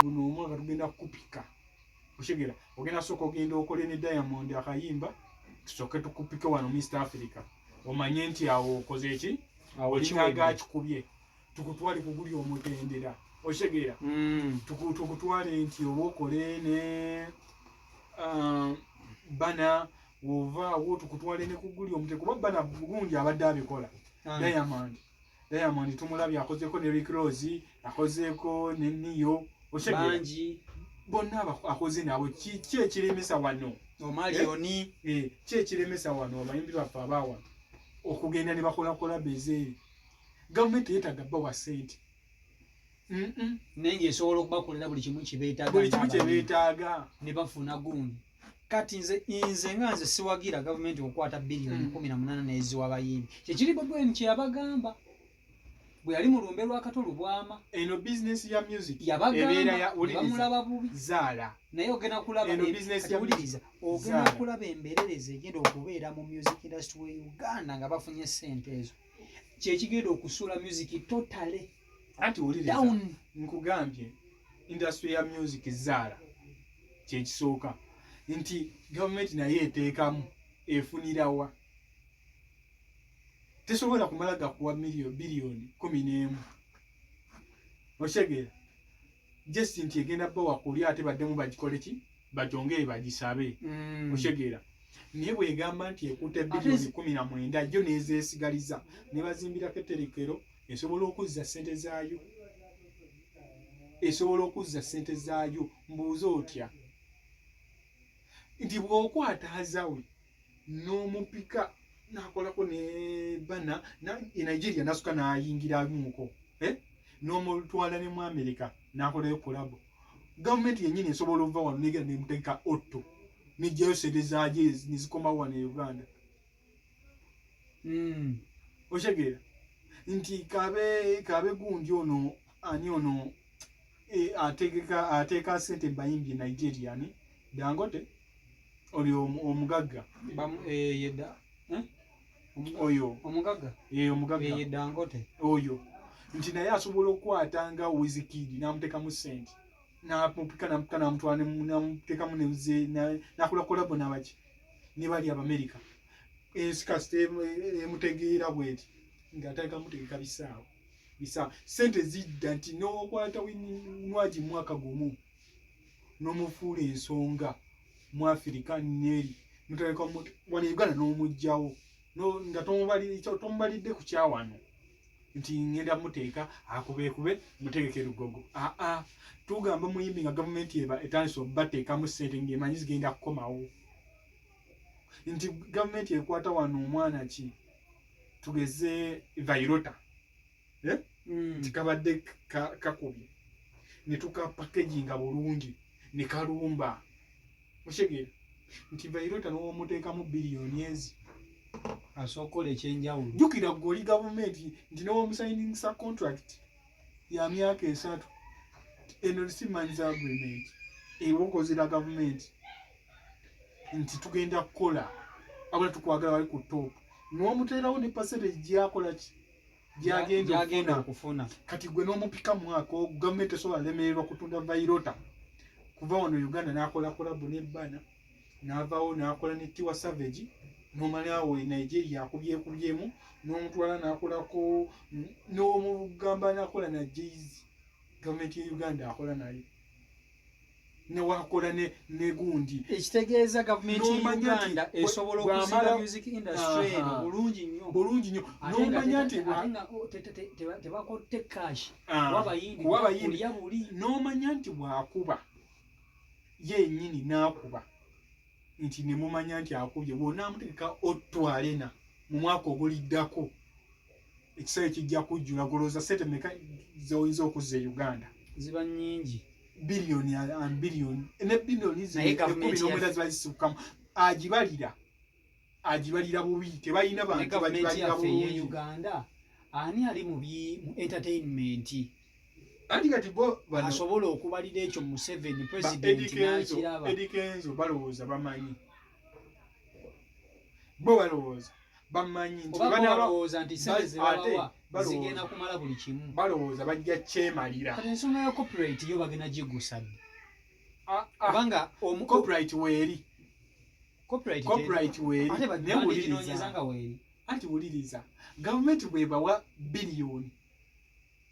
buno omwaka tugenda kukupika oshegera ogenda soko ogenda okole ne Diamond akayimba tusoke tukupike wano East Africa omanye nti awo okoze eki awo kinga kikubye tukutwale kuguli omutendera oshegera tukutwale nti obokole ne bana wova wo tukutwale ne kuguli omute kuba bana bugundi abadde abikola Diamond tumulabye akozeko ne Rick Ross akozeko ne Niyo oshegera bonna akoze nabo ki ekiremesa wano omalioni ki ekiremesa wano abayimbi baffe abawa okugenda ne bakola bezeri gavumenti yeetaaga bawa ssente nenge esobola okubakolera buli kimu kibeetaaga ne bafuna gundi kati nze nga nze siwagira gavumenti okukwata biliyoni 18 n'eziwa abayimbi kyekiri bwebweni kyeyabagamba bwe yali mu lumbe lwa Katolu Bwama eno business ya music yabagamba bamulaba bubi zaala naye ogenda kulaba ebuliriza ogenda kulaba emberereza egenda okubeera mu music industry we Uganda nga bafunye ssente ezo kyekigenda okusula music totally anti oliriza nkugambye industry ya music zaala kyekisooka nti gavumenti naye eteekamu efunirawa tesobola kumala gakuwa biliyoni 11 oshegera just nti egenda bawa kuli ate baddemu bagikole ki bagyongere bagisabe oshegera naye bwegamba nti ekutte biliyoni 19 jo nezeesigaliza ne bazimbirako etterekero esobola okuzza ssente zaayo mbuuza otya nti bw'okwataazawe n'omupika nakolako ne bana Nigeria nasuka nayingiramuko n'omutwala ne mu America nakolayo kolabo gavumenti yennyini esobola okuva wano negenda nemuteeka otto nejjayo ssente zaayo nezikomawo wano e Uganda oshegera nti kabe gundi ono ani ono ateeka ssente bayimbi Nigerian Dangote oli omugagga oyo omugagga Dangote oyo nti naye asobola okukwata nga Wizkid n'amuteekamu ssente n'amupika n'amutwala n'amuteekamu n'akola kolabo n'abaki ne bali Abamerika ensi kasite emutegeera bweti ng'atandika mutegeka bisaawo ssente zidda nti n'okwata winwaji mwaka gumu n'omufuula ensonga mu Afirika neri mutandika wano Uganda n'omugjawo nga tomubalidde ku kyawano nti ngenda muteeka akubekube mutegeke lugogo tugamba muyimbi nga gavumenti etandise obateekamu ssente ng'emanyi zigenda kukomawo nti gavumenti ekwata wano omwana ki tugeze Vairota nti kabadde kakubye ne tukapakeginga bulungi ne kalumba oshegera nti Vairota n'omuteekamu biliyoni ezi asokola ekyenjawulo jukira goli gavumenti nti n'omusayiningisa contract ya myaka 3 eno simanyiza agreement ewokozera gavumenti nti tugenda kukola abula tukwagala bali ku top n'omuteerawo ne percentage gyakola ki gyagenda okufuna kati gwe n'omupika mwaka gavumenti esobola lemererwa kutunda Vairota kuva wano Uganda n'akola kolabo ne bana n'avaawo n'akola ne Tiwa Savage n'omalawo Nigeria akubyekubyemu n'omutwala n'akolako n'omugamba n'akola na Jay-Z gavumenti ya Uganda akola naye newakola ne gundi ekitegeeza gavumenti ya Uganda esobola okuzimba music industry bulungi nnyo n'omanya nti tebakotte cash wabayindi n'omanya nti bw'akuba yennyini n'akuba nti ne mumanya nti akubye bwonna amutegeka otwalena mu mwaka oguliddako ekisawe kijja kujjula golooza ssente meka zoyinza okuzza e Uganda ziba nnyingi biliyoni ne biliyoni z'ekumi zibazisukamu agibalira bubi tebalina bantu bagibalira bulungi Uganda ani ali mu entertainment anti kati bo asobola okubalira ekyo mu 7 president n'akiraba Eddy Kenzo balowooza bamanyi bo balowooza bamanyi nti balowooza nti sente zebabawa zigenda kumala buli kimu balowooza bajja kyemalira kati ensonga ya copyright yo bagenda gigusadde kubanga copyright weeri copyright weeri ate baginoonyeza nga weeri anti wuliriza gavumenti bwebawa biliyoni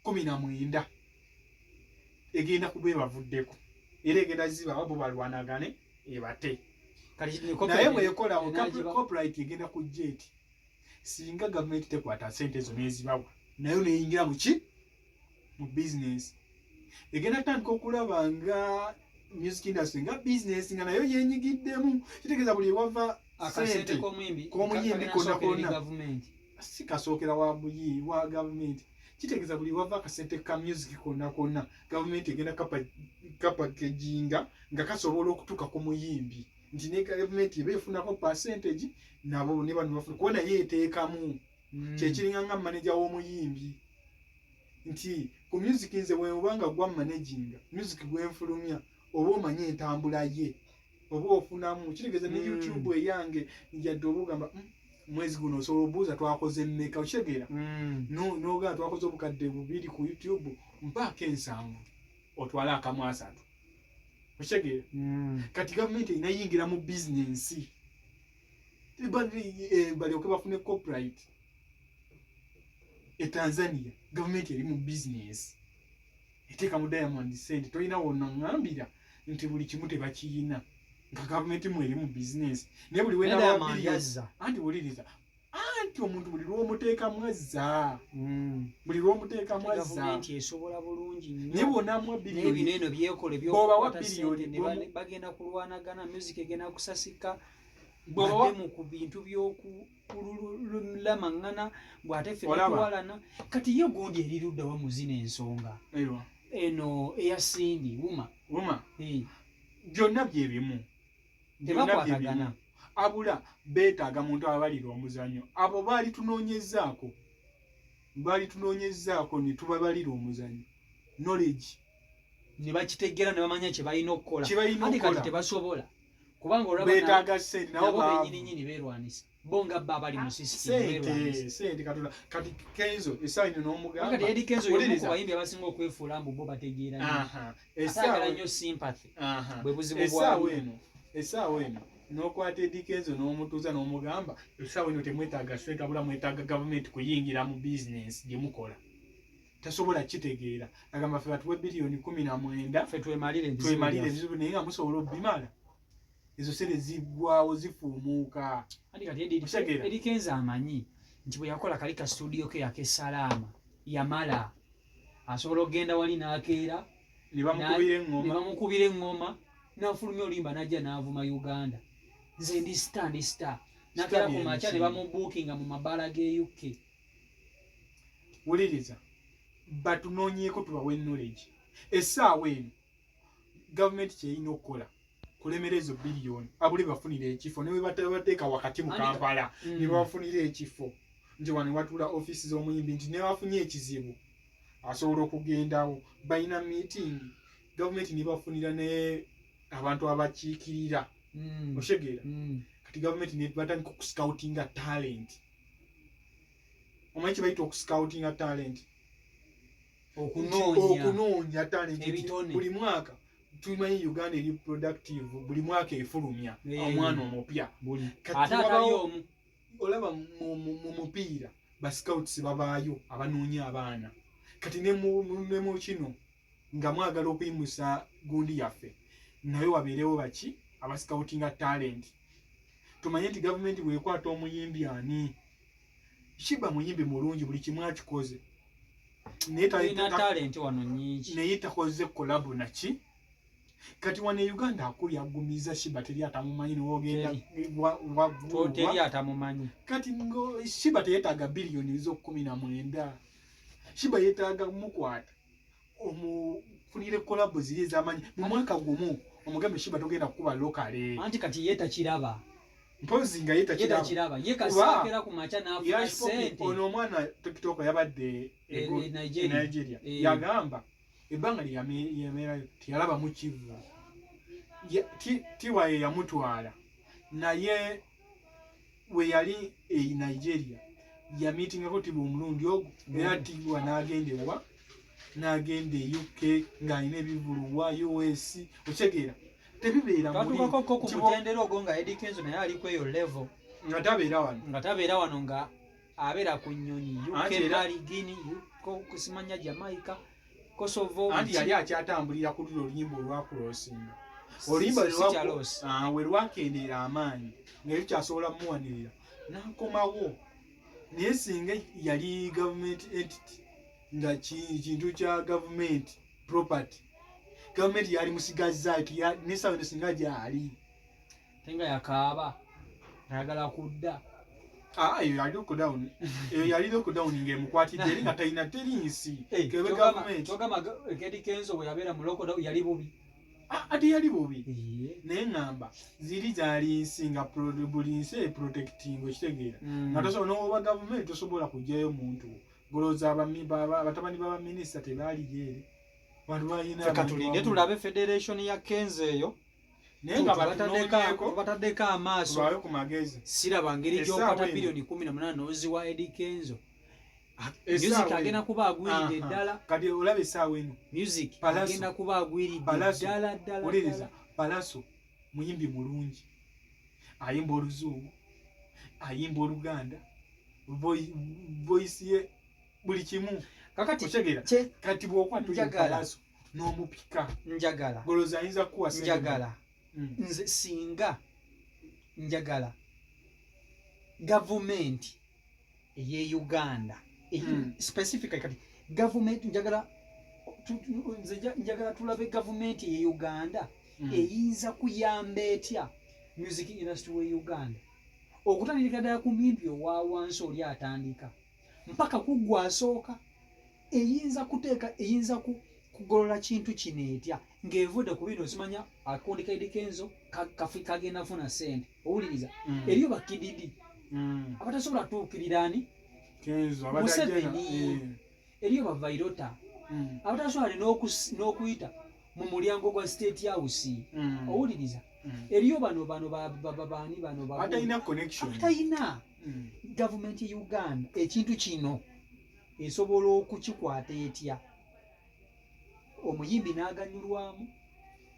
19 egenda kuba ebavuddeko era egenda zibawa bo balwanagane ebate naye bwekolawo copyright egenda kujja eti singa gavumenti tekwata sente ezo nezibawa nayo neyingira mu business egenda tandika okulaba nga music industry nga business nga nayo yenyigiddemu kitegeeza buli wava akasente k'omuyimbi konna si kasookera wa gavumenti kitegeeza buli wava akasente ka music konna gavumenti egenda kapakeginga nga kasobola okutuuka ku muyimbi nti ne gavumenti eba efunako percentage nabo ne bano bafuna kuba naye eteekamu kyekiringa nga manager w'omuyimbi nti ku music nze bwebanga gwa managinga music gwenfulumya oba omanye entambula ye oba ofunamu kitegeeza ne YouTube eyange njadde oba ogamba mwezi guno osobola obuuza twakoze mmeka okitegeera n'ogamba twakoze obukadde 2 ku YouTube mpaako 7 otwale akamu 3 okitegeera kati gavumenti inayingira mu bizinensi balyoke bafune copyright Tanzania gavumenti eri mu bizinensi eteeka mu Diamond Sente tolina wonna ngambira nti buli kimu tebakiyina nga gavumenti mweri mu bizinensi naye buli wenababiliyoza anti wuliriza anti omuntu buli lw'omuteeka mwazza gavumenti esobola bulungi naye bonamu biliyoni eno byekole byokukwata sente ne bagenda kulwanagana music egenda kusasika baddemu ku bintu by'okululamaŋŋana bw'ate ffe netuwalana kati ye gundi erirudda wa muzina ensonga eno eya Sindi wuma byonna byebimu tebakwatagana abula beetaaga muntu abalira omuzannyo abo baali tunoonyezaako ne tubabalira omuzannyo knowledge ne bakitegeera ne bamanya kye balina okukola ate kati tebasobola kubanga olabbeetaaga sente nabo benyininyini beerwanisa bo nga bba abali mu sente kati Kenzo essaawa eno n'omugamba kati Eddy Kenzo y'omu ku bayimbi abasinga okwefuula mbu bo bategeera ataagala nnyo sympathy bwe buzibu bwayo essaawa eno n'okwata Eddy Kenzo n'omutuuza n'omugamba essaawa eno temwetaaga sente abula mwetaaga gavumenti kuyingira mu bizinensi gye mukola tasobola kitegeera agamba ffe batuwe biliyoni 19 ffe twemalire ebizibu naye nga musobola obbimala ezo sente ziggwawo zifuumuuka Eddy Kenzo amanyi nti bwe yakola kali ka studio ke yakesalaama yamala asobola okugenda wali n'akeera ne bamukubira eŋŋoma n'afulumya olimba n'ajja n'avuma Uganda nze ndi star n'akeera ku makya ne bamubuukinga mu mabaala g'e UK wuliriza batunoonyeeko tubawe knowledge essaawa eno gavumenti kyeyina okukola kulemera ezo biliyoni abuli bafunira ekifo ne bwe bateeka wakati mu Kampala ne bafunira ekifo nti wano watula ofiisi z'omuyimbi nti ne bafunye ekizibu asobola okugendawo balina meeting gavumenti ne bafunira ne abantu abakiikirira oshegeera kati gavumenti ne batandika okuscoutinga talent omanyi kye bayita okuscoutinga talent okunoonya talent buli mwaka tumanyi Uganda eri productive buli mwaka efulumya omwana omupya ate ataliyo olaba mu mupiira ba scouts babaayo abanoonya abaana kati ne mu kino nga mwagala okuyimusa gundi yaffe naye wabeerewo baki aba scoutinga talent tumanye nti gavumenti bwekwata omuyimbi ani kiba muyimbi mulungi buli kimu akikoze naye takoze kolabu naki kati wane Uganda akuli agumiza Shiba teri atamumanyi n'ogenda teri atamumanyi kati Shiba teyetaaga biliyoni zo 19 Shiba yetaaga mukwata omufunire collab ziri ez'amanyi mu mwaka gumu omugambe Shiba togenda kukuba lokale anti kati yeta kiraba mpozi nga yeta kiraba ye kasakera ku macha n'afuna sente ono omwana TikTok yabadde Nigeria yagamba ebbanga lyamera tiyalaba mu kivu tiwaye yamutwala naye we yali Nigeria ya meeting ko tibu omulundi ogwo era tigwa n'agende wa n'agende UK ng'alina ebivuluwa US okyegera tebibeera muri tukako ku mutendero ogwo nga Eddy Kenzo naye ali kweyo level nga tabeera wano nga abeera ku nnyonyi UK Mali Guinea kusimanya Jamaica Kosovo anti yali akyatambulira ku oluyimba olwakulosinga oluyimba we lwakendeera amaanyi ngeri kyasobola muwanirira n'akomawo naye singa yali government entity nga kintu kya government property government yali musigaza nesawe singa gyali tenga yakaba ayagala kudda eyo yali lockdown ng'emukwatidde eri nga talina terinsi kebe government togamba Eddy Kenzo bwe yabeera mu lockdown yali bubi ate yali bubi naye ngamba ziri zaali nsi nga buli nsi protecting okitegeera nga tosobola n'oba government tosobola kugyayo muntu golooza batabani b'abaminisita tebaaliyo eri bantu balina tulabe federation ya Kenzo eyo naye nga bataddeko amaaso tulabe ku magezi siraba ngeri gy'okwata bilioni 18 n'oziwa Eddy Kenzo music agenda kuba agwiridde ddala kati olaba essaawa eno music agenda kuba agwiridde ddala oliriza Palaso muyimbi mulungi ayimba oluzungu ayimba oluganda voice ye buli kimu kakati okyegera kati bw'okwata Palaso n'omupika njagala goloza ayinza kuwa njagala nze singa njagala gavumenti eye Uganda specifically kati government njagala tulabe government eye Uganda eyinza kuyamba etya music industry we Uganda okutandika ddala ku mpimpi owa wansi oli atandika mpaka kuggwa asooka eyinza kuteeka eyinza kugolola kintu kino etya ng'evudde ku bino osimanya akondeka Eddy Kenzo kagenda funa sente owuliriza eriyo bakididi abatasobola tuukirira ani Museveni eriyo bavairota abatasobola n'okuyita mu mulyango gwa State House owuliriza eriyo bano baani bano abatayina gavumenti ya Uganda ekintu kino esobola okukikwata etya omuyimbi n'aganyulwamu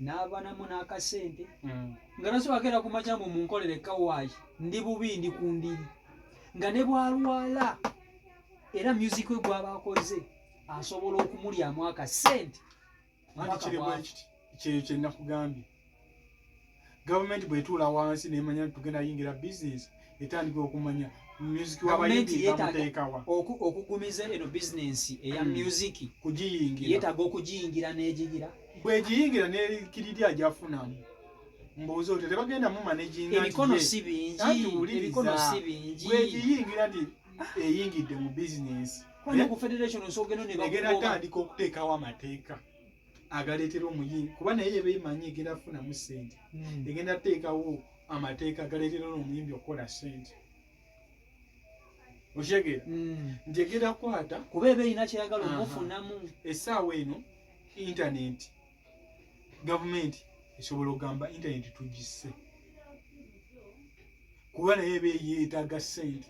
n'abanamu n'akasente nga nasobola kera ku majamu mu nkolere kawaayi ndi bubi ndi ku ndiri nga ne bwalwala era music we gwaba akoze asobola okumulyamu akasente kyeyo kye nakugambye gavumenti bw'etuula wansi nemanya tugenda yingira business etandika okumanya music w'abayimbi bamuteekawa okugumiza eno business eya music kugiyingira yeetaaga okugiyingira n'egigira bw'egiyingira n'ekiriri ajafunamu mbuuza oti tebagenda mu managing ebikono si bingi bw'egiyingira nti eyingidde mu business ku federation osogeno negenda tandika okuteekawo amateeka agaleetera omuyimbi kuba naye yebeemanyi egenda afunamu sente egenda teekawo amateeka agaleetera omuyimbi okukola sente okyegera nti egenda kwata kuba eba erina kyeyagala omufunamu essaawa eno intaneti gavumenti esobola okugamba intaneti tugisse kuba naye eba yeetaaga sente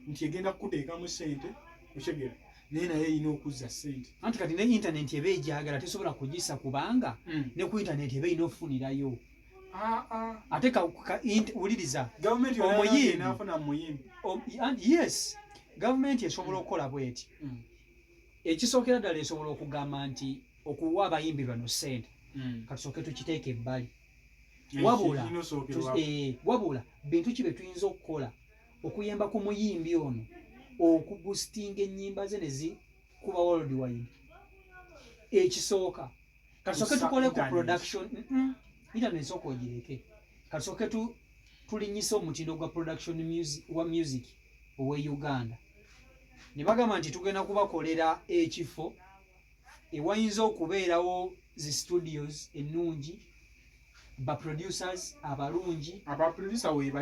nti egenda kukuteekamu sente okyegera naye naye erina okuzza sente anti kati ne intaneti eba egyagala tesobola kugissa kubanga ne ku intaneti eba erina okufunirayo ate wuliriza omuyimbi yes gavumenti esobola okukola bweti ekisookera ddala esobola okugamba nti okuwa abayimbi bano sente katusooke tukiteeka ebbali wabula bintu ki bye tuyinza okukola okuyamba ku muyimbi ono okubustinga ennyimba ze nezikuba worldwide ekisooka katusooke tukole ku production internet sooka ogireke katusooke tulinyisa omutindo gwa production wa music owe Uganda ne bagamba nti tugenda kubakolera ekifo ewayinza okubeerawo zi studios ennungi ba producers abalungi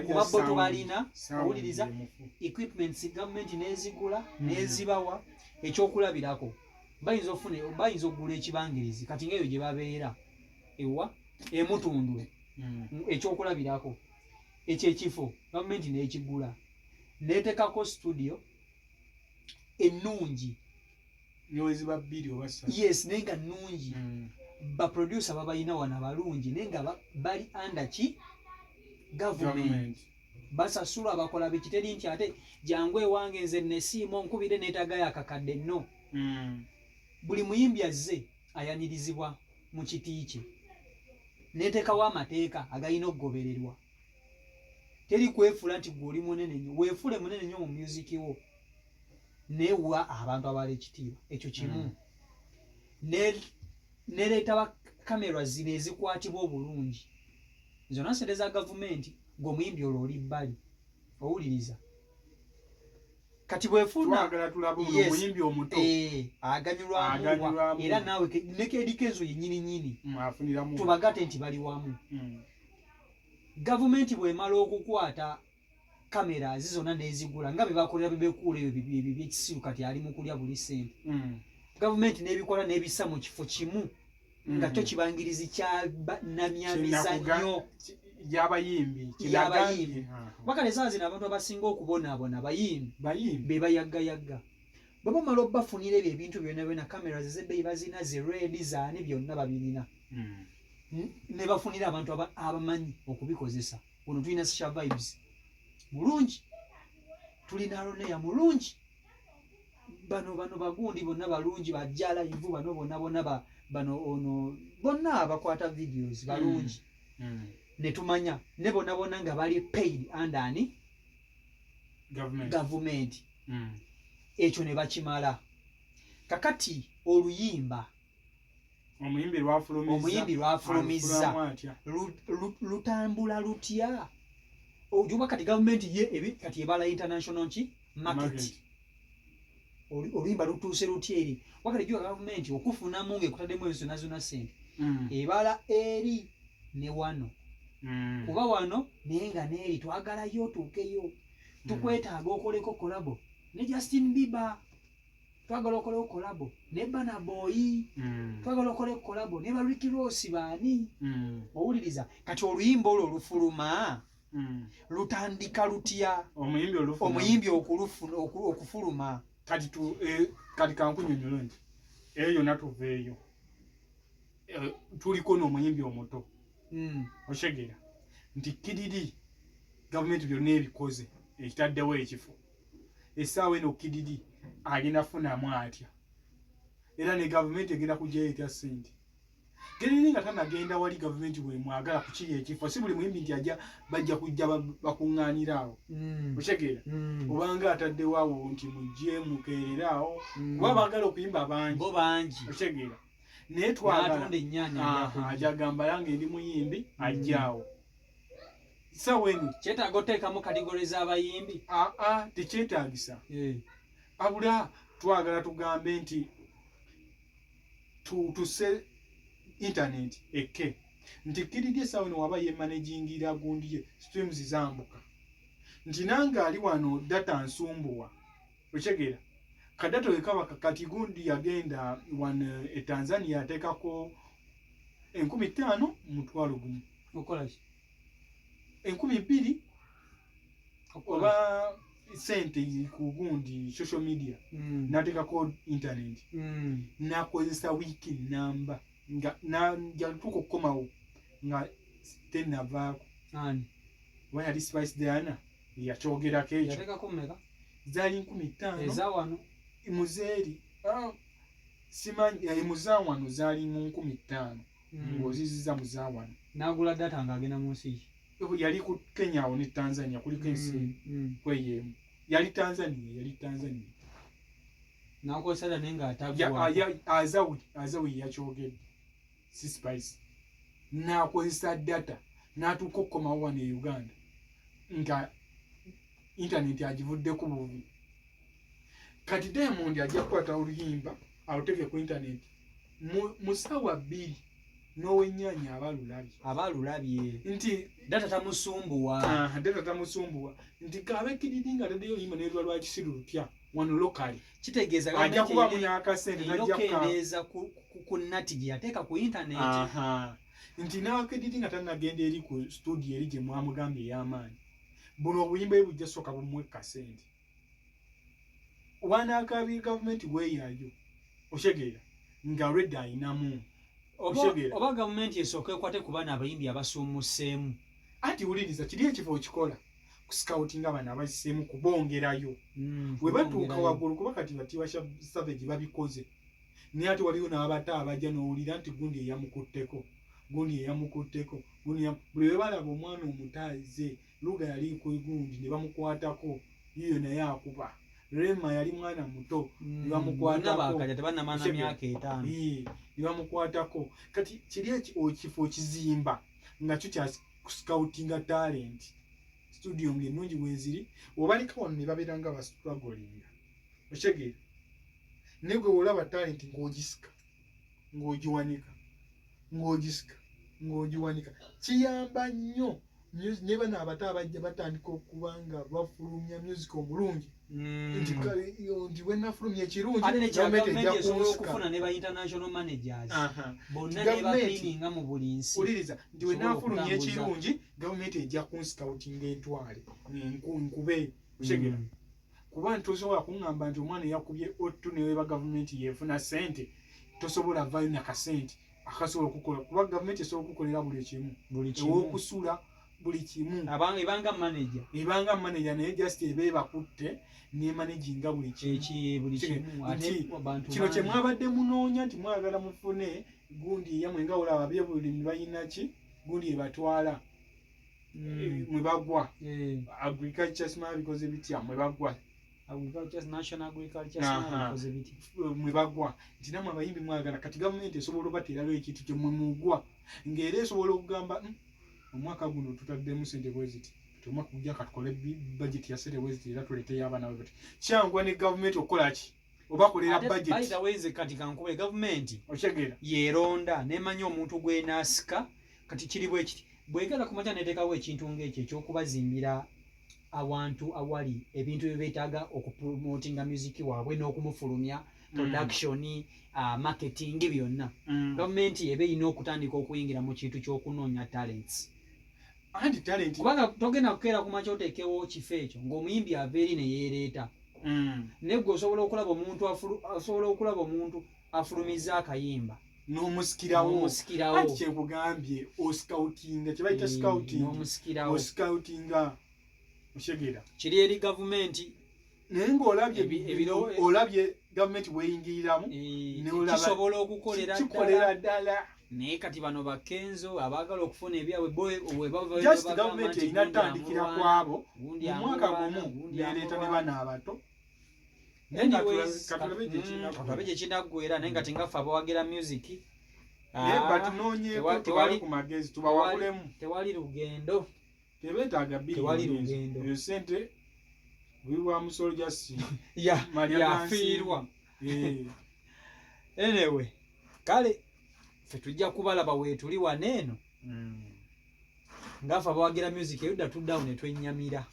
kuba bo tubalina owuliriza equipments gavumenti n'ezigula n'ezibawa ekyokulabirako bayinza okugula ekibangirizi kati ngaeyo gye babeera ewa emutundwe ekyokulabirako ekyo ekifo gavumenti n'ekigula netekako studio ennungi nyowezi ba bbiri oba ssatu. Yes, nenga nnungi. Ba producer babayina wana balungi nenga bali under ki government. Basasula bakola bikiteri nti ate jangwe wange nze nesiimo nkubire netagaya akakadde no. Buli muyimbi azze ayanirizibwa mu kitiiki. Netekawo amateeka agayina okugobererwa. Teri kwefula nti gwoli munene nnyo, weefule munene nnyo mu music wo. Newa abantu abali ekitiibwa ekyo kimu. Neleeta ba kamera zino ezikwatibwa obulungi. Zonna ssente za gavumenti ng'omuyimbi olwo oli bbali. Owuliriza. Kati bwefuna twagala tulaba omuyimbi omuto aganyulwamu era naawe ne Eddy Kenzo yennyini afuniramu tubagate nti bali wamu. Gavumenti bw'emala okukwata kamera zizonna n'ezigula nga bye bakolera bebekuula ebyo by'ekisiru kati ali mu kulya buli ssente. Gavumenti n'ebikola n'ebissa mu kifo kimu nga kyo kibangirizi kya namyamizannyo y'abayimbi. Bakale saa zino abantu abasinga okubonaabona bayimbi be bayaggayagga. Bwe bamala obbafunira ebyo ebintu byonna byonna kamera zezebbeeyi bazina ze red zaani byonna babirina. Ne bafunira abantu abamanyi okubikozesa. Ono tulina social vibes mulungi, tulina Aroneya mulungi, bano bagundi bonna balungi, bajja live bano bonna bano bonna abakwata videos balungi. Ne tumanya ne bonna nga bali paid under government. Ekyo ne bakimala. Kakati oluyimba omuyimbi lwafulumiza lutambula lutya? Ojuba kati government ye kati ebala international market. Oluyimba lutuuse lutya eri? Wakati jua government okufunamu ng'ekutaddemu ensona zonna ssente ebala eri ne wano. Kuba wano naye nga n'eri twagalayo otuukeyo. Tukwetaaga okoleko kolabo ne Justin Bieber, twagala okoleko kolabo ne Burna Boy, twagala okoleko kolabo ne ba Ricky Ross baani. Owuliriza kati oluyimba olwo lufuluma lutandika lutya omuyimbi okufuluma? Kati kankunyonyola nti eyo yonna tuveeyo tuliko n'omuyimbi omuto. Oshegera nti kididi gavumenti byonna ebikoze ekitaddewo ekifo essaawa eno kididi agenda funamu atya era ne gavumenti egenda kujjayo etya ssente. Kididi nga tanagenda wali gavumenti bwe mwagala kukiri ekifo si buli muyimbi nti bajja kujja bakuŋŋaanira awo. Oshegera obanga ataddewo awo nti mujje mukeerera awo kuba baagala okuyimba bangi. Oshegera naye twagala ajagamba yange ndi muyimbi ajjaawo. Sawa eno kyetaaga oteekamu kategori z'abayimbi? Tekyetaagisa. Abula twagala tugambe nti tuse internet ekke nti kididi essaawa eno waba yemanagingira gundi ye streams zambuka nti nange ali wano data nsumbuwa. Okyegera kadata wekaba kati gundi yagenda wano Tanzania ateekako 15,000 mutwalo gumu. Okola ki? 2,000 oba Sente ku gundi social media nateekako internet nakozesa wiiki namba nga jalituuka okukomawo nga tenavaako. Oba yali Spice Diana yakyogerako ekyo. Yateekako mmeka? Zaali 15,000 ezawano muzeeri simanyi muzaawano zaali mu 15,000 ng'oziziza muzaawano. N'agula data ng'agenda mu nsi ki? Yali ku Kenya awo ne Tanzania kuliko ensi kweyemu. Yali Tanzania. N'akozesa data naye ng'atagwa. Azawi yakyogedde si Spice. N'akozesa data n'atuuka okukomawo wano e Uganda nga internet agivuddeko bubi. Kati Diamond ajja kukwata oluyimba aluteeke ku internet mu ssaawa 2 n'owennyaanya abalulabye nti data tamusumbuwa. Data tamusumbuwa nti kabe kididi nga taddeyo oluyimba n'erwa lwa kisiru lutya wano lokali. Kitegeeza ajja kubamu n'akasente n'okendeeza ku nati gye yateeka ku internet. Nti nawe kididi nga tanagenda eri ku studio eri gye mwamugambye ey'amaanyi buno obuyimba bujja soka bumwe kasente wanaakabi gavumenti weeyaayo oshegeera nga redda ayinamu oba gavumenti esooka ekwate ku baana abayimbi abasuumuseemu anti wuliriza kiri ekifo okikola kuscoutinga abaana abaziseemu kubongerayo bwe batuuka waggulu kuba kati batibasha savage babikoze naye ate waliwo n'abata abajja n'owulira nti gundi eyamukutteko buli lwe balaba omwana omutaaze luga yali kugundi ne bamukwatako yiyo naye akuba Rema yali mwana muto ne bamukwatako kati kiri ekifo kizimba nga kyo kya scoutinga talent studio ng'ennungi weziri obalika wano ne babeera nga bastrugglinga okitegeera naye gwe olaba talent ng'ogisika ng'ogiwanika kiyamba nnyo ne bano abato abajja batandika okuba nga bafulumya music omulungi nti bwe nafulumya ekirungi okufuna ne ba international managers bonna ne bapininga mu buli nsi uliriza nti bwe nafulumya ekirungi gavumenti ejja kunscoutinga entwale nkube okitegeera kuba ntosobola kuŋŋamba nti omwana yakubye ottu neweba gavumenti yeefuna ssente tosobola vayo nakasente akasobola okukola kuba gavumenti esobola okukolera buli kimu ew'okusula buli kimu ebanga manager naye just ebe bakutte ne managinga buli kimu kino kye mwabadde munoonya nti mwagala mufune gundi yamwe nga olaba byebulimi balina ki gundi ebatwala mwe bagwa agriculture smart bikoze bitya mwe bagwa mwe bagwa nti namwe abayimbi mwagala kati gavumenti esobola obateerayo ekintu kye mwe mugwa ng'era esobola okugamba omwaka guno tutaddemu sente bweziti omwaka gujja katukole budget ya sente bweziti era tuleeteyo abaana bwe kyangwa ne gavumenti okukola ki obakolera budget kati kankube gavumenti okitegeera yeeronda nemanyi omuntu gwenaasika kati kiri bwe kiti bwegala ku makya neteekawo ekintu ng'ekyo ekyokubazimbira awantu awali ebintu bye beetaaga okupromotinga musiki waabwe n'okumufulumya production marketing byonna gavumenti eba erina okutandika okuyingira mu kintu ky'okunoonya talents anti talent kubanga togenda kukeera ku makya oteekewo kifo ekyo ng'omuyimbi ava eri ne yeereeta naye gwe osobola okulaba omuntu afulumiza akayimba n'omusikirawo anti kyekugambye oscoutinga kye bayita scoutinga okitegeera kiri eri gavumenti naye ng'olabye gavumenti weyingiriramu kisobola okukolera ddala naye kati bano bakenzo abaagala okufuna ebyabwe just gavumenti erina ttandikira kwabo mu mwaka gumu nereeta ne bana abato katulabe gyekinaggwera naye nga tingaffe abawagira music batunoonyeeko tubale ku magezi tubawabulemu tewali lugendo tebeetaaga lugendo sente buli wa musolo jasi yafiirwa anyway kale ffe tujja kubalaba weetuli waneeno ngaffe abawagira music erudda tuddawo ne twenyamira